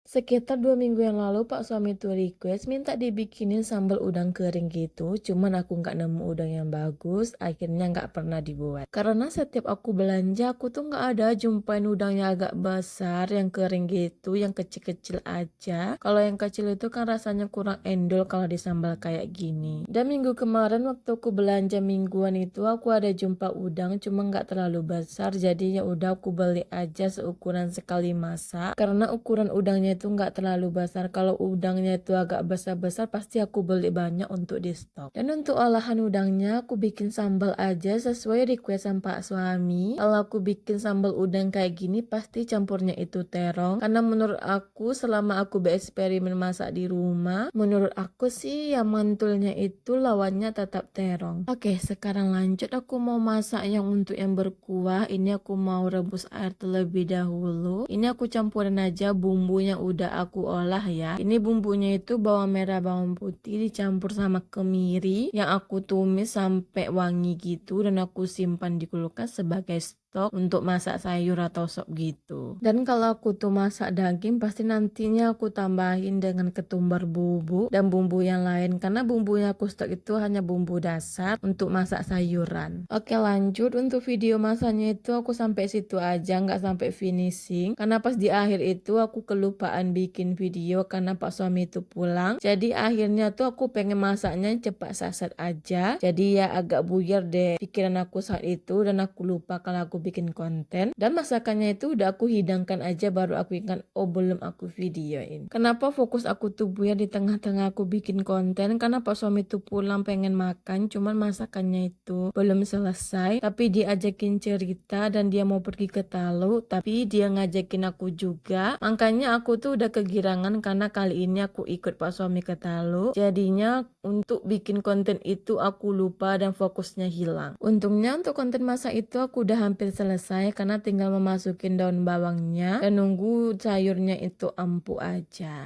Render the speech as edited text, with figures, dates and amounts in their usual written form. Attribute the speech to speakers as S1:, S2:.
S1: Sekitar 2 minggu yang lalu pak suami tuh request minta dibikinin sambal udang kering gitu. Cuman aku nggak nemu udang yang bagus, akhirnya nggak pernah dibuat. Karena setiap aku belanja aku tuh nggak ada jumpain udang yang agak besar, yang kering gitu, yang kecil-kecil aja. Kalau yang kecil itu kan rasanya kurang endol kalau disambal kayak gini. Dan minggu kemarin waktu aku belanja mingguan itu aku ada jumpa udang cuma nggak terlalu besar, jadi ya udah aku beli aja seukuran sekali masak. Karena ukuran udangnya itu nggak terlalu besar. Kalau udangnya itu agak besar-besar pasti aku beli banyak untuk di stok. Dan untuk olahan udangnya aku bikin sambal aja sesuai requestan pak suami. Kalau aku bikin sambal udang kayak gini pasti campurnya itu terong. Karena menurut aku selama aku bereksperimen masak di rumah, menurut aku sih yang mantulnya itu lawannya tetap terong. Oke, sekarang lanjut aku mau masak yang untuk yang berkuah. Ini aku mau rebus air terlebih dahulu. Ini aku campurin aja bumbu yang udah aku olah ya. Ini bumbunya itu bawang merah, bawang putih dicampur sama kemiri yang aku tumis sampai wangi gitu dan aku simpan di kulkas sebagai stok untuk masak sayur atau sop gitu. Dan kalau aku tuh masak daging pasti nantinya aku tambahin dengan ketumbar bubuk dan bumbu yang lain karena bumbu yang aku stok itu hanya bumbu dasar untuk masak sayuran. Oke, lanjut untuk video masaknya itu aku sampai situ aja, nggak sampai finishing karena pas di akhir itu aku kelupaan bikin video karena pak suami itu pulang. Jadi akhirnya tuh aku pengen masaknya cepat saset aja, jadi ya agak buyar deh pikiran aku saat itu dan aku lupa kalau aku bikin konten. Dan masakannya itu udah aku hidangkan aja baru aku ingat, oh belum aku videoin. Kenapa fokus aku tuh buyar di tengah-tengah aku bikin konten? Karena pak suami tuh pulang pengen makan, cuman masakannya itu belum selesai. Tapi dia ajakin cerita dan dia mau pergi ke Talu, tapi dia ngajakin aku juga. Makanya aku tuh udah kegirangan karena kali ini aku ikut pak suami ke Talu. Jadinya untuk bikin konten itu aku lupa dan fokusnya hilang. Untungnya untuk konten masak itu aku udah hampir selesai karena tinggal memasukin daun bawangnya dan nunggu sayurnya itu empuk aja.